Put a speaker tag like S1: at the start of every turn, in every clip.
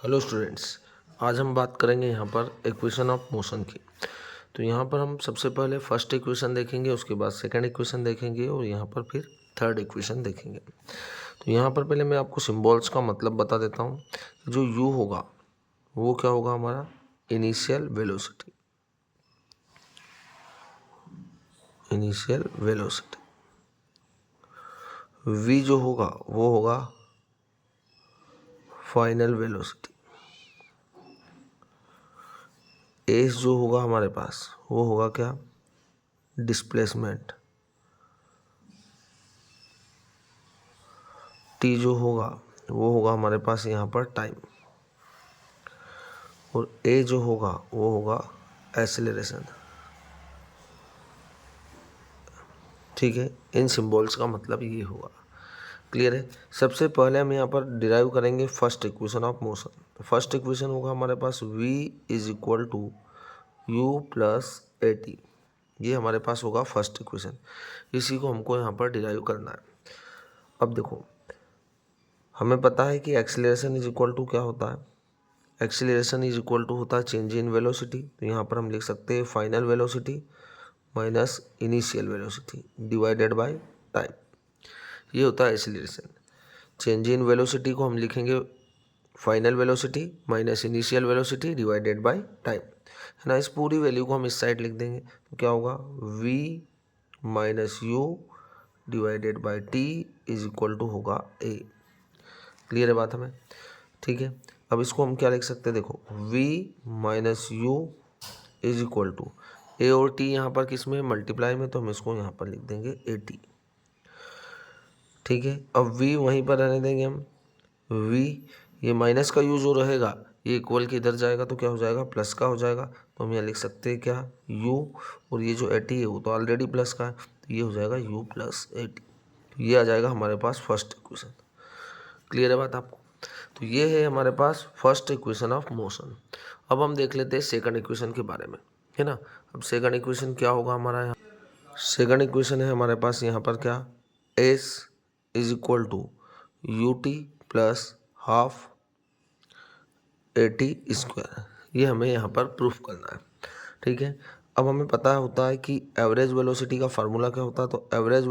S1: Hello students, आज हम बात करेंगे यहाँ पर इक्वेशन ऑफ मोशन की। तो यहाँ पर हम सबसे पहले फर्स्ट इक्वेशन देखेंगे, उसके बाद सेकंड इक्वेशन देखेंगे और यहाँ पर फिर थर्ड इक्वेशन देखेंगे। तो यहाँ पर पहले मैं आपको सिंबल्स का मतलब बता देता हूँ। जो u होगा वो क्या होगा, हमारा इनिशियल वेलोसिटी। v जो होगा वो होगा फाइनल वेलोसिटी। s जो होगा हमारे पास वो होगा क्या, डिस्प्लेसमेंट। t जो होगा वो होगा हमारे पास यहाँ पर टाइम। और a जो होगा वो होगा एक्सेलरेशन। ठीक है, इन सिंबल्स का मतलब ये होगा। क्लियर है। सबसे पहले हम यहाँ पर डिराइव करेंगे फर्स्ट इक्वेशन ऑफ मोशन। तो फर्स्ट इक्वेशन होगा हमारे पास v is equal to u plus a t. ये हमारे पास होगा फर्स्ट इक्वेशन। इसी को हमको यहाँ पर डिराइव करना है। अब देखो, हमें पता है कि एक्सेलरेशन इज इक्वल टू क्या होता है, एक्सेलरेशन इज इक्वल टू होता है चेंज इन वेलोसिटी। तो यहाँ पर हम लिख सकते हैं final velocity minus initial velocity divided by time. ये होता है एक्सेलरेशन। चेंज इन वेलोसिटी को हम लिखेंगे final velocity minus initial velocity divided by time, है ना। इस पूरी वैल्यू को हम इस साइड लिख देंगे तो क्या होगा, v minus u divided by t is equal to होगा a। क्लियर है बात हमें। ठीक है, अब इसको हम क्या लिख सकते हैं, देखो v minus u is equal to a और टी यहाँ पर किस में, मल्टीप्लाई में, तो हम इसको यहाँ पर लिख देंगे ए टी। ठीक है, अब v वहीं पर रहने देंगे हम। v ये माइनस का u जो रहेगा ये इक्वल के इधर जाएगा तो क्या हो जाएगा, प्लस का हो जाएगा। तो हम यहाँ लिख सकते हैं क्या, u, और ये जो ए टी है वो तो ऑलरेडी प्लस का है तो ये हो जाएगा u प्लस ए टी। तो ये आ जाएगा हमारे पास फर्स्ट इक्वेशन। क्लियर है बात आपको। तो ये है हमारे पास फर्स्ट इक्वेशन ऑफ मोशन। अब हम देख लेते हैं सेकंड इक्वेशन के बारे में, है ना। अब सेकंड इक्वेशन क्या होगा हमारा, यहाँ सेकंड इक्वेशन है हमारे पास यहाँ पर क्या, s is equal to u t plus half a t square. ये हमें यहाँ पर प्रूफ करना है। ठीक है, अब हमें पता होता है कि एवरेज वेलोसिटी का फार्मूला क्या होता है। तो average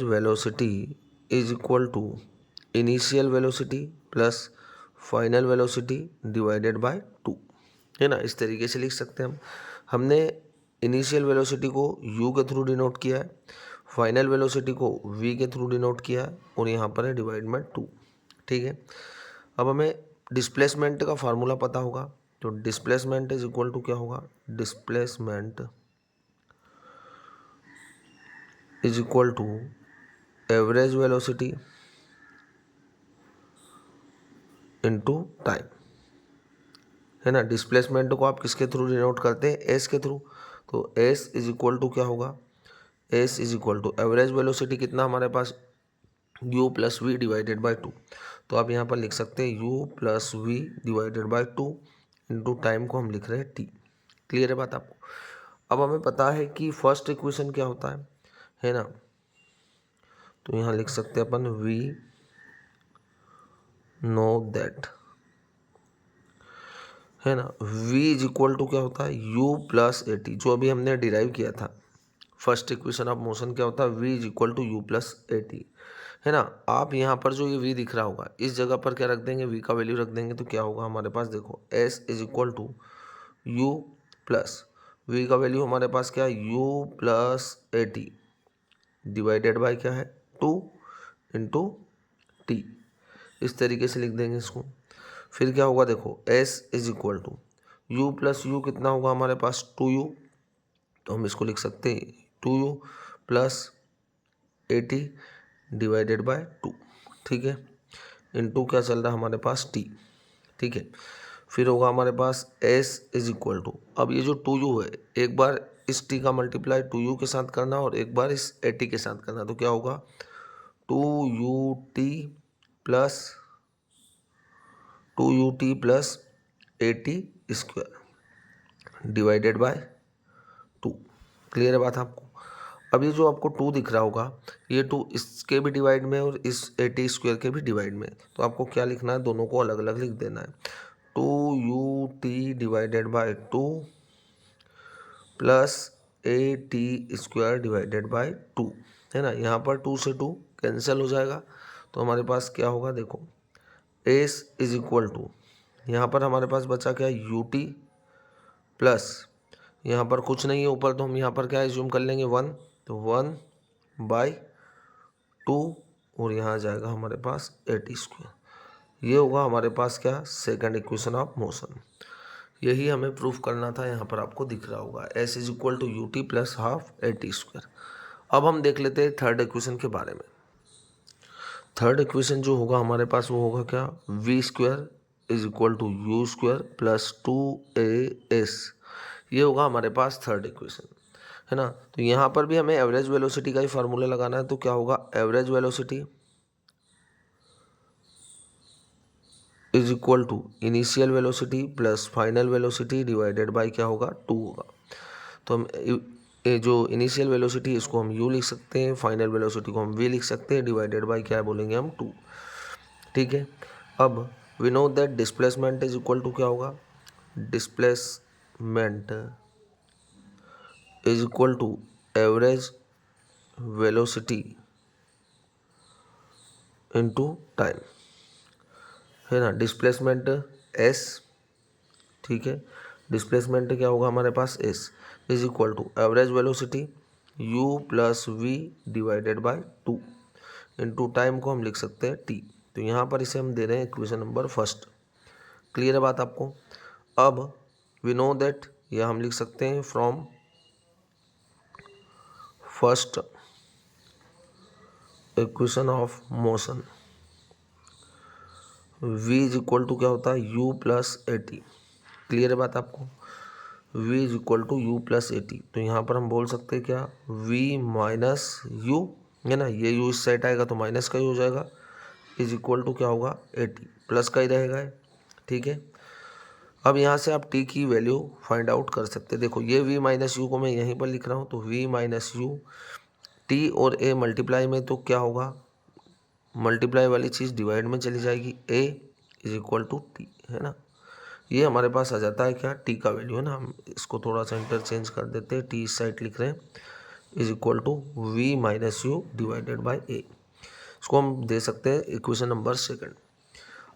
S1: velocity is equal to initial velocity plus final velocity divided by 2, है ना। इस तरीके से लिख सकते हैं हम। हमने इनिशियल वेलोसिटी को u के थ्रू डिनोट किया है, फाइनल वेलोसिटी को v के थ्रू डिनोट किया है, और यहाँ पर है डिवाइड बाय 2। ठीक है, अब हमें डिस्प्लेसमेंट का फार्मूला पता होगा। तो डिस्प्लेसमेंट इज इक्वल टू क्या होगा, displacement is equal to average velocity into time, है ना। डिस्प्लेसमेंट को आप किसके थ्रू डिनोट करते हैं, एस के थ्रू। तो एस इज इक्वल टू क्या होगा, s is equal to average velocity कितना हमारे पास, u plus v divided by 2। तो आप यहाँ पर लिख सकते हैं u plus v divided by 2 into time को हम लिख रहे हैं t। क्लियर है बात आपको। अब हमें पता है कि फर्स्ट इक्वेशन क्या होता है ना। तो यहाँ लिख सकते हैं अपन वी नो दैट, है ना। v इज इक्वल टू क्या होता है, u प्लस ए टी, जो अभी हमने डिराइव किया था। फर्स्ट इक्वेशन ऑफ मोशन क्या होता है, v is equal to u plus a t, है ना। आप यहाँ पर जो ये v दिख रहा होगा इस जगह पर क्या रख देंगे, v का वैल्यू रख देंगे। तो क्या होगा हमारे पास, देखो s is equal to u plus v का वैल्यू हमारे पास क्या है, u plus a t divided by क्या है, 2 इंटू टी। इस तरीके से लिख देंगे इसको। फिर क्या होगा, देखो s is equal to u plus u कितना होगा हमारे पास, 2u। तो हम इसको लिख सकते हैं 2u plus a t divided by 2। ठीक है, इनटू क्या चल रहा है हमारे पास, t। ठीक है, फिर होगा हमारे पास s इज इक्वल टू, अब ये जो 2u है एक बार इस t का मल्टीप्लाई 2u के साथ करना और एक बार इस ए टी के साथ करना। तो क्या होगा, 2ut plus 2ut plus a t square divided by 2। Clear है बात आपको। अब ये जो आपको 2 दिख रहा होगा, ये 2 इसके भी डिवाइड में और इस AT² के भी डिवाइड में, तो आपको क्या लिखना है, दोनों को अलग अलग लिख देना है। 2UT divided by 2 plus AT² divided by 2, है ना। यहाँ पर 2 से 2 कैंसिल हो जाएगा, तो हमारे पास क्या होगा, देखो एस इज इक्वल टू, यहाँ पर हमारे पास बचा क्या, UT प्लस यहाँ पर कुछ नहीं है ऊपर, तो हम यहाँ पर क्या एज्यूम कर लेंगे 1, तो 1/2 और यहाँ आ जाएगा हमारे पास AT²। ये होगा हमारे पास क्या, सेकंड इक्वेशन ऑफ मोशन। यही हमें प्रूफ करना था, यहाँ पर आपको दिख रहा होगा S is equal to UT plus half AT²। अब हम देख लेते हैं थर्ड इक्वेशन के बारे में। थर्ड इक्वेशन जो होगा हमारे पास वो होगा क्या, V² is equal to U² plus 2AS। ये होगा हमारे पास थर्ड इक्वेशन, है ना। तो यहाँ पर भी हमें एवरेज वेलोसिटी का ही फार्मूला लगाना है, तो क्या होगा, average velocity is equal to initial velocity plus final velocity divided by क्या होगा, 2 होगा। तो हम ये जो इनिशियल वेलोसिटी इसको हम u लिख सकते हैं, फाइनल वेलोसिटी को हम v लिख सकते हैं, डिवाइडेड बाय क्या बोलेंगे हम, 2। ठीक है। अब we know that displacement is equal to क्या होगा, displacement is equal to average velocity into time, है ना। डिस्प्लेसमेंट s, ठीक है, डिस्प्लेसमेंट क्या होगा हमारे पास s is equal to average velocity u plus v divided by 2 into time को हम लिख सकते हैं t। तो यहाँ पर इसे हम दे रहे हैं इक्वेशन नंबर फर्स्ट। क्लियर है बात आपको। अब वी नो दैट यह हम लिख सकते हैं from first equation of motion v is equal to क्या होता है, u प्लस AT। क्लियर है बात आपको, v is equal to u plus AT। तो यहाँ पर हम बोल सकते हैं क्या, v माइनस u, है ना, ये u इस साइड आएगा तो माइनस का ही हो जाएगा, इज इक्वल टू क्या होगा, AT, प्लस का ही रहेगा, ठीक है। अब यहाँ से आप t की वैल्यू फाइंड आउट कर सकते हैं। देखो ये v माइनस यू को मैं यहीं पर लिख रहा हूँ, तो v माइनस यू, t और a मल्टीप्लाई में तो क्या होगा, मल्टीप्लाई वाली चीज़ डिवाइड में चली जाएगी, a is equal to t, है ना। ये हमारे पास आ जाता है क्या, t का वैल्यू, है ना। हम इसको थोड़ा सा इंटरचेंज कर देते हैं, t इस साइड लिख रहे हैं, is equal to v minus u divided by a। इसको हम दे सकते हैं इक्वेशन नंबर सेकंड।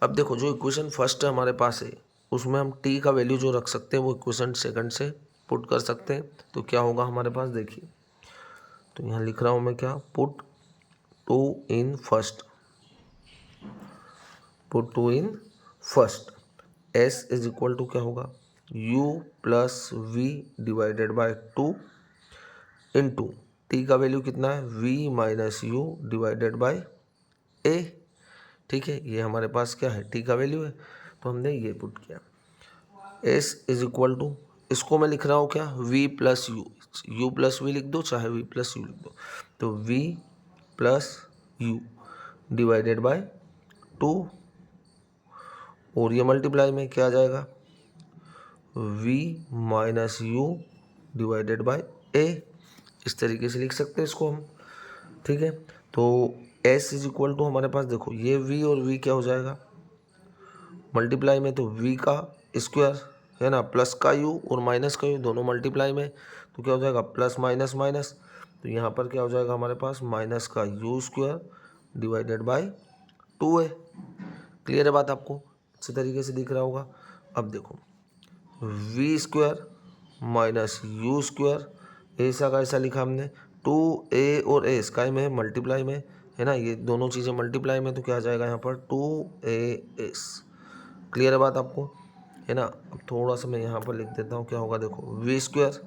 S1: अब देखो जो इक्वेशन फर्स्ट हमारे पास है उसमें हम t का वैल्यू जो रख सकते हैं वो इक्वेशन सेकंड से पुट कर सकते हैं। तो क्या होगा हमारे पास, देखिए, तो यहाँ लिख रहा हूँ मैं क्या, put 2 in first, put 2 in first, s is equal to क्या होगा, u plus v divided by 2 into t का वैल्यू कितना है, v minus u divided by a। ठीक है, ये हमारे पास क्या है, t का वैल्यू है, तो हमने ये पुट किया। s इज इक्वल टू, इसको मैं लिख रहा हूँ क्या, v plus u, u plus v लिख दो चाहे v प्लस यू लिख दो, तो v plus you divided by 2 और ये मल्टीप्लाई में क्या आ जाएगा, v minus u divided by a। इस तरीके से लिख सकते हैं इसको हम, ठीक है। तो s इज इक्वल टू हमारे पास, देखो ये v और v क्या हो जाएगा, मल्टीप्लाई में तो v का स्क्वायर, है ना, प्लस का u और माइनस का u दोनों मल्टीप्लाई में, तो क्या हो जाएगा, प्लस माइनस माइनस, तो यहाँ पर क्या हो जाएगा हमारे पास, माइनस का u² डिवाइडेड बाय 2 है। क्लियर है बात आपको, अच्छे तरीके से दिख रहा होगा। अब देखो v² माइनस u², ऐसा का ऐसा लिखा हमने, 2a और a स्काई में है मल्टीप्लाई में, है ना, ये दोनों चीज़ें मल्टीप्लाई में, तो क्या आ जाएगा यहाँ पर 2as। क्लियर है बात आपको, है ना। अब थोड़ा सा मैं यहाँ पर लिख देता हूँ, क्या होगा, देखो v²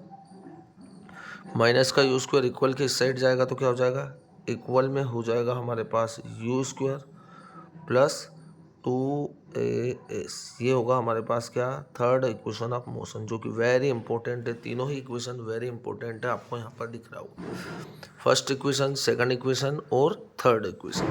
S1: माइनस का u² इक्वल के इस साइड जाएगा तो क्या हो जाएगा, इक्वल में हो जाएगा हमारे पास u² प्लस 2as। ये होगा हमारे पास क्या, थर्ड इक्वेशन ऑफ मोशन, जो कि वेरी इंपॉर्टेंट है। तीनों ही इक्वेशन वेरी इंपॉर्टेंट है, आपको यहाँ पर दिख रहा होगा, फर्स्ट इक्वेशन, सेकंड इक्वेशन और थर्ड इक्वेशन।